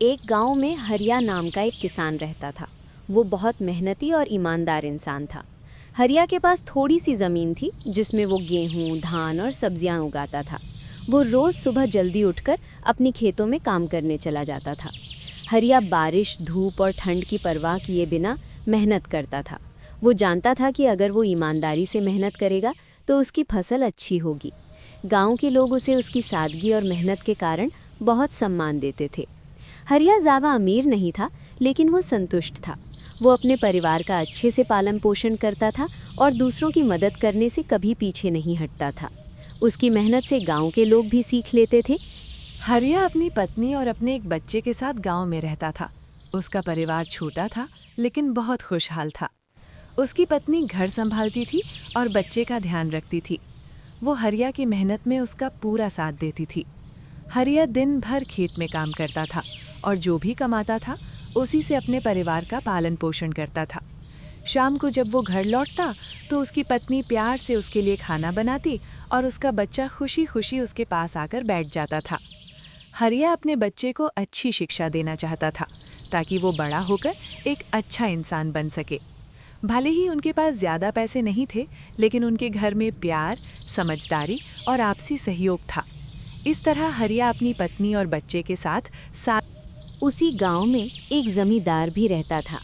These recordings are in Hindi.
एक गांव में हरिया नाम का एक किसान रहता था। वो बहुत मेहनती और ईमानदार इंसान था। हरिया के पास थोड़ी सी ज़मीन थी जिसमें वो गेहूं, धान और सब्जियां उगाता था। वो रोज़ सुबह जल्दी उठकर अपनी खेतों में काम करने चला जाता था। हरिया बारिश, धूप और ठंड की परवाह किए बिना मेहनत करता था। वो जानता था कि अगर वो ईमानदारी से मेहनत करेगा तो उसकी फसल अच्छी होगी। गांव के लोग उसे उसकी सादगी और मेहनत के कारण बहुत सम्मान देते थे। हरिया ज़्यादा अमीर नहीं था, लेकिन वो संतुष्ट था। वो अपने परिवार का अच्छे से पालन पोषण करता था और दूसरों की मदद करने से कभी पीछे नहीं हटता था। उसकी मेहनत से गांव के लोग भी सीख लेते थे। हरिया अपनी पत्नी और अपने एक बच्चे के साथ गांव में रहता था। उसका परिवार छोटा था, लेकिन बहुत खुशहाल था। उसकी पत्नी घर संभालती थी और बच्चे का ध्यान रखती थी। वो हरिया की मेहनत में उसका पूरा साथ देती थी। हरिया दिन भर खेत में काम करता था और जो भी कमाता था उसी से अपने परिवार का पालन पोषण करता था। शाम को जब वो घर लौटता तो उसकी पत्नी प्यार से उसके लिए खाना बनाती और उसका बच्चा खुशी खुशी उसके पास आकर बैठ जाता था। हरिया अपने बच्चे को अच्छी शिक्षा देना चाहता था ताकि वो बड़ा होकर एक अच्छा इंसान बन सके। भले ही उनके पास ज़्यादा पैसे नहीं थे, लेकिन उनके घर में प्यार, समझदारी और आपसी सहयोग था। इस तरह हरिया अपनी पत्नी और बच्चे के साथ उसी गांव में एक जमींदार भी रहता था।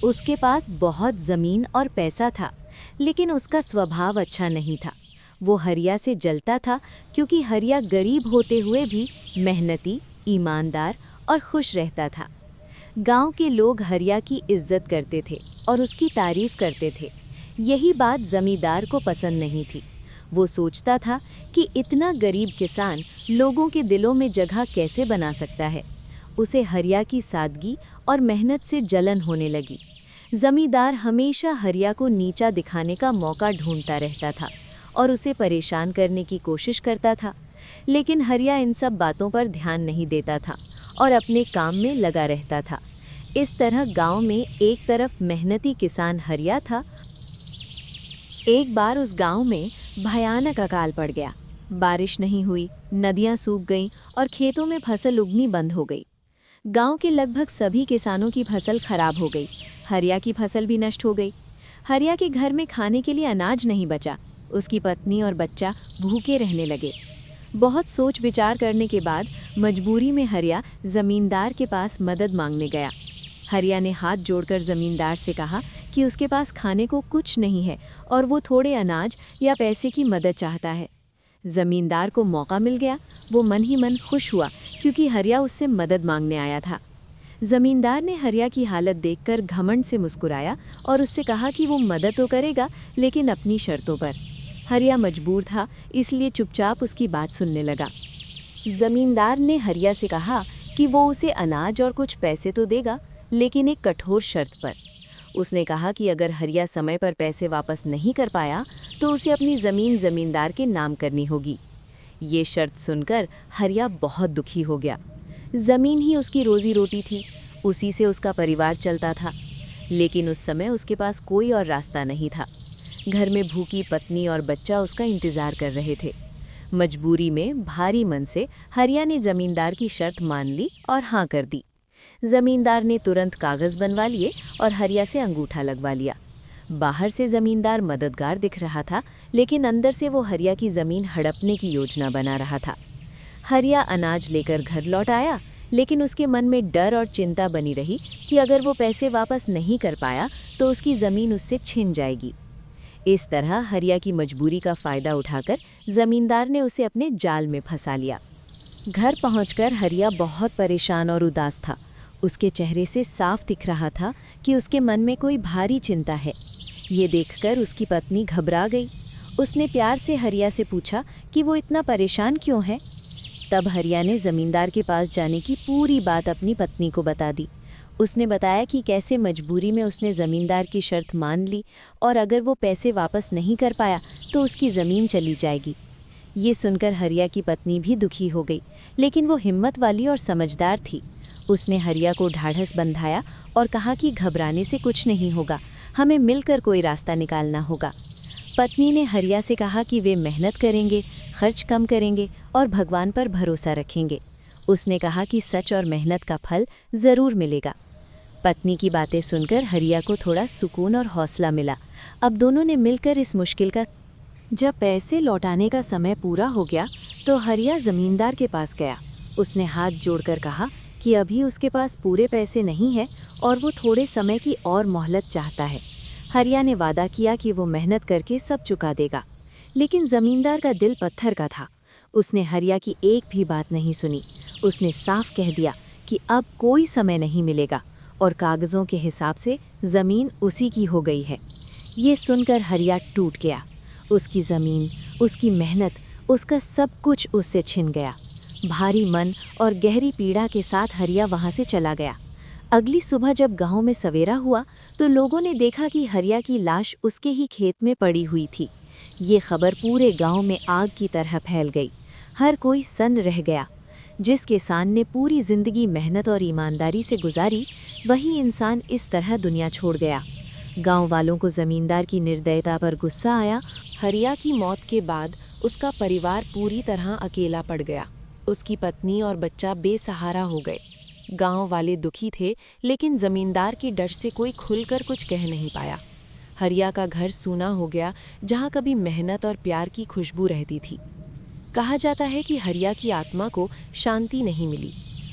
उसके पास बहुत ज़मीन और पैसा था, लेकिन उसका स्वभाव अच्छा नहीं था। वो हरिया से जलता था क्योंकि हरिया गरीब होते हुए भी मेहनती, ईमानदार और खुश रहता था। गांव के लोग हरिया की इज्जत करते थे और उसकी तारीफ करते थे। यही बात जमींदार को पसंद नहीं थी। वो सोचता था कि इतना गरीब किसान लोगों के दिलों में जगह कैसे बना सकता है। उसे हरिया की सादगी और मेहनत से जलन होने लगी। जमींदार हमेशा हरिया को नीचा दिखाने का मौका ढूंढता रहता था और उसे परेशान करने की कोशिश करता था। लेकिन हरिया इन सब बातों पर ध्यान नहीं देता था और अपने काम में लगा रहता था। इस तरह गांव में एक तरफ मेहनती किसान हरिया था। एक बार उस गांव में भयानक अकाल पड़ गया। बारिश नहीं हुई, नदियां सूख गईं और खेतों में फसल उगनी बंद हो गई। गांव के लगभग सभी किसानों की फसल खराब हो गई। हरिया की फसल भी नष्ट हो गई। हरिया के घर में खाने के लिए अनाज नहीं बचा। उसकी पत्नी और बच्चा भूखे रहने लगे। बहुत सोच विचार करने के बाद मजबूरी में हरिया जमींदार के पास मदद मांगने गया। हरिया ने हाथ जोड़कर जमींदार से कहा कि उसके पास खाने को कुछ नहीं है और वो थोड़े अनाज या पैसे की मदद चाहता है। जमींदार को मौका मिल गया। वो मन ही मन खुश हुआ क्योंकि हरिया उससे मदद मांगने आया था। जमींदार ने हरिया की हालत देखकर घमंड से मुस्कुराया और उससे कहा कि वो मदद तो करेगा, लेकिन अपनी शर्तों पर। हरिया मजबूर था, इसलिए चुपचाप उसकी बात सुनने लगा। जमींदार ने हरिया से कहा कि वो उसे अनाज और कुछ पैसे तो देगा, लेकिन एक कठोर शर्त पर। उसने कहा कि अगर हरिया समय पर पैसे वापस नहीं कर पाया तो उसे अपनी ज़मीन ज़मींदार के नाम करनी होगी। ये शर्त सुनकर हरिया बहुत दुखी हो गया। ज़मीन ही उसकी रोज़ी रोटी थी, उसी से उसका परिवार चलता था। लेकिन उस समय उसके पास कोई और रास्ता नहीं था। घर में भूखी पत्नी और बच्चा उसका इंतज़ार कर रहे थे। मजबूरी में भारी मन से हरिया ने ज़मींदार की शर्त मान ली और हाँ कर दी। जमींदार ने तुरंत कागज़ बनवा लिए और हरिया से अंगूठा लगवा लिया। बाहर से जमींदार मददगार दिख रहा था, लेकिन अंदर से वो हरिया की ज़मीन हड़पने की योजना बना रहा था। हरिया अनाज लेकर घर लौट आया, लेकिन उसके मन में डर और चिंता बनी रही कि अगर वो पैसे वापस नहीं कर पाया तो उसकी ज़मीन उससे छिन जाएगी। इस तरह हरिया की मजबूरी का फ़ायदा उठाकर जमींदार ने उसे अपने जाल में फंसा लिया। घर पहुंचकर हरिया बहुत परेशान और उदास था। उसके चेहरे से साफ दिख रहा था कि उसके मन में कोई भारी चिंता है। ये देखकर उसकी पत्नी घबरा गई। उसने प्यार से हरिया से पूछा कि वो इतना परेशान क्यों है। तब हरिया ने ज़मींदार के पास जाने की पूरी बात अपनी पत्नी को बता दी। उसने बताया कि कैसे मजबूरी में उसने ज़मींदार की शर्त मान ली और अगर वो पैसे वापस नहीं कर पाया तो उसकी ज़मीन चली जाएगी। ये सुनकर हरिया की पत्नी भी दुखी हो गई, लेकिन वो हिम्मत वाली और समझदार थी। उसने हरिया को ढाढ़स बंधाया और कहा कि घबराने से कुछ नहीं होगा, हमें मिलकर कोई रास्ता निकालना होगा। पत्नी ने हरिया से कहा कि वे मेहनत करेंगे, खर्च कम करेंगे और भगवान पर भरोसा रखेंगे। उसने कहा कि सच और मेहनत का फल ज़रूर मिलेगा। पत्नी की बातें सुनकर हरिया को थोड़ा सुकून और हौसला मिला। अब दोनों ने मिलकर इस मुश्किल का जब पैसे लौटाने का समय पूरा हो गया तो हरिया जमींदार के पास गया। उसने हाथ जोड़कर कहा कि अभी उसके पास पूरे पैसे नहीं है और वो थोड़े समय की और मोहलत चाहता है। हरिया ने वादा किया कि वो मेहनत करके सब चुका देगा, लेकिन जमींदार का दिल पत्थर का था। उसने हरिया की एक भी बात नहीं सुनी। उसने साफ कह दिया कि अब कोई समय नहीं मिलेगा और कागज़ों के हिसाब से ज़मीन उसी की हो गई है। ये सुनकर हरिया टूट गया। उसकी ज़मीन, उसकी मेहनत, उसका सब कुछ उससे छिन गया। भारी मन और गहरी पीड़ा के साथ हरिया वहाँ से चला गया। अगली सुबह जब गांव में सवेरा हुआ तो लोगों ने देखा कि हरिया की लाश उसके ही खेत में पड़ी हुई थी। ये खबर पूरे गांव में आग की तरह फैल गई। हर कोई सन्न रह गया। जिस किसान ने पूरी जिंदगी मेहनत और ईमानदारी से गुजारी, वही इंसान इस तरह दुनिया छोड़ गया। गांव वालों को जमींदार की निर्दयता पर गुस्सा आया। हरिया की मौत के बाद उसका परिवार पूरी तरह अकेला पड़ गया। उसकी पत्नी और बच्चा बेसहारा हो गए। गांव वाले दुखी थे, लेकिन जमींदार के डर से कोई खुलकर कुछ कह नहीं पाया। हरिया का घर सूना हो गया, जहां कभी मेहनत और प्यार की खुशबू रहती थी। कहा जाता है कि हरिया की आत्मा को शांति नहीं मिली।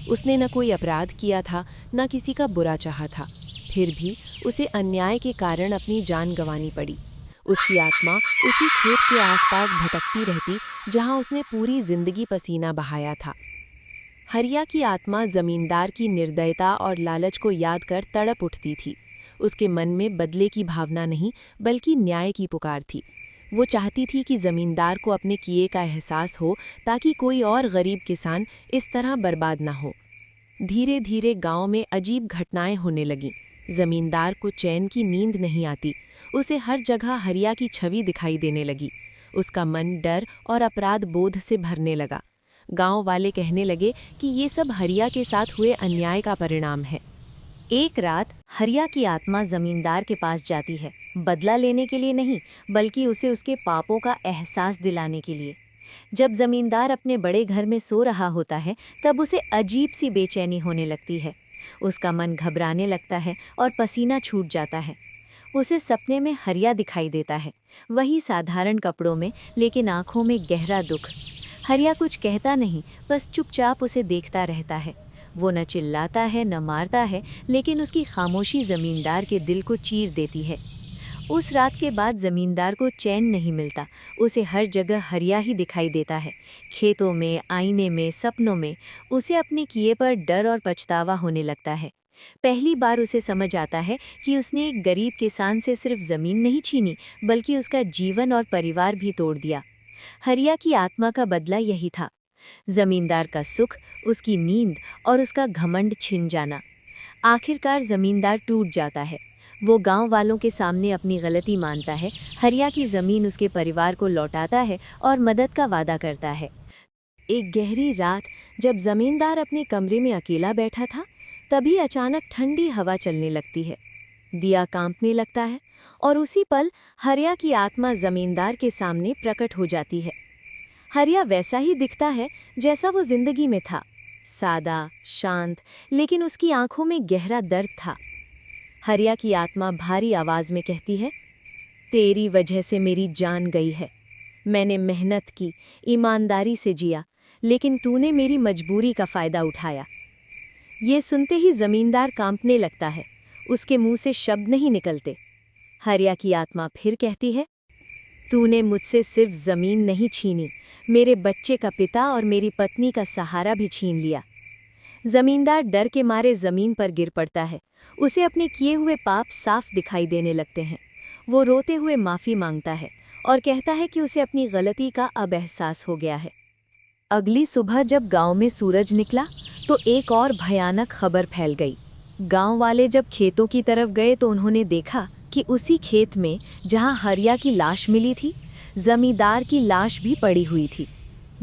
उसने न कोई अपराध किया था, न किसी का बुरा चाहा था, फिर भी उसे अन्याय के कारण अपनी जान गंवानी पड़ी। उसकी आत्मा उसी खेत के आसपास भटकती रहती जहां उसने पूरी जिंदगी पसीना बहाया था। हरिया की आत्मा जमींदार की निर्दयता और लालच को याद कर तड़प उठती थी। उसके मन में बदले की भावना नहीं, बल्कि न्याय की पुकार थी। वो चाहती थी कि जमींदार को अपने किए का एहसास हो, ताकि कोई और गरीब किसान इस तरह बर्बाद ना हो। धीरे धीरे गांव में अजीब घटनाएं होने लगीं। जमींदार को चैन की नींद नहीं आती। उसे हर जगह हरिया की छवि दिखाई देने लगी। उसका मन डर और अपराध बोध से भरने लगा। गांव वाले कहने लगे कि ये सब हरिया के साथ हुए अन्याय का परिणाम है। एक रात हरिया की आत्मा जमींदार के पास जाती है, बदला लेने के लिए नहीं, बल्कि उसे उसके पापों का एहसास दिलाने के लिए। जब जमींदार अपने बड़े घर में सो रहा होता है, तब उसे अजीब सी बेचैनी होने लगती है। उसका मन घबराने लगता है और पसीना छूट जाता है। उसे सपने में हरिया दिखाई देता है, वही साधारण कपड़ों में, लेकिन आंखों में गहरा दुख। हरिया कुछ कहता नहीं, बस चुपचाप उसे देखता रहता है। वो न चिल्लाता है न मारता है, लेकिन उसकी खामोशी जमींदार के दिल को चीर देती है। उस रात के बाद जमींदार को चैन नहीं मिलता। उसे हर जगह हरिया ही दिखाई देता है। खेतों में, आईने में, सपनों में। उसे अपने किए पर डर और पछतावा होने लगता है। पहली बार उसे समझ आता है कि उसने एक गरीब किसान से सिर्फ ज़मीन नहीं छीनी, बल्कि उसका जीवन और परिवार भी तोड़ दिया। हरिया की आत्मा का बदला यही था। जमींदार का सुख, उसकी नींद और उसका घमंड छिन जाना। आखिरकार जमींदार टूट जाता है। वो गांव वालों के सामने अपनी गलती मानता है, हरिया की ज़मीन उसके परिवार को लौटाता है और मदद का वादा करता है। एक गहरी रात जब जमींदार अपने कमरे में अकेला बैठा था, तभी अचानक ठंडी हवा चलने लगती है। दिया कांपने लगता है और उसी पल हरिया की आत्मा जमींदार के सामने प्रकट हो जाती है। हरिया वैसा ही दिखता है जैसा वो जिंदगी में था, सादा, शांत, लेकिन उसकी आंखों में गहरा दर्द था। हरिया की आत्मा भारी आवाज में कहती है, तेरी वजह से मेरी जान गई है। मैंने मेहनत की, ईमानदारी से जिया, लेकिन तूने मेरी मजबूरी का फायदा उठाया। ये सुनते ही जमींदार कांपने लगता है। उसके मुंह से शब्द नहीं निकलते। हरिया की आत्मा फिर कहती है, तूने मुझसे सिर्फ जमीन नहीं छीनी, मेरे बच्चे का पिता और मेरी पत्नी का सहारा भी छीन लिया। जमींदार डर के मारे जमीन पर गिर पड़ता है। उसे अपने किए हुए पाप साफ दिखाई देने लगते हैं। वो रोते हुए माफी मांगता है और कहता है कि उसे अपनी गलती का अब एहसास हो गया है। अगली सुबह जब गांव में सूरज निकला तो एक और भयानक खबर फैल गई। गांव वाले जब खेतों की तरफ गए तो उन्होंने देखा कि उसी खेत में जहां हरिया की लाश मिली थी, जमींदार की लाश भी पड़ी हुई थी।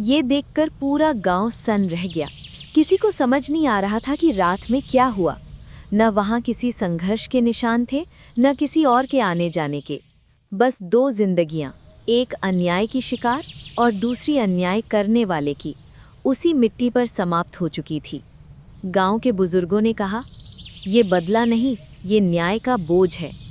ये देखकर पूरा गांव सन्न रह गया। किसी को समझ नहीं आ रहा था कि रात में क्या हुआ। न वहां किसी संघर्ष के निशान थे, न किसी और के आने जाने के। बस दो जिंदगियां, एक अन्याय की शिकार और दूसरी अन्याय करने वाले की। उसी मिट्टी पर समाप्त हो चुकी थी। गांव के बुजुर्गों ने कहा, ये बदला नहीं, ये न्याय का बोझ है।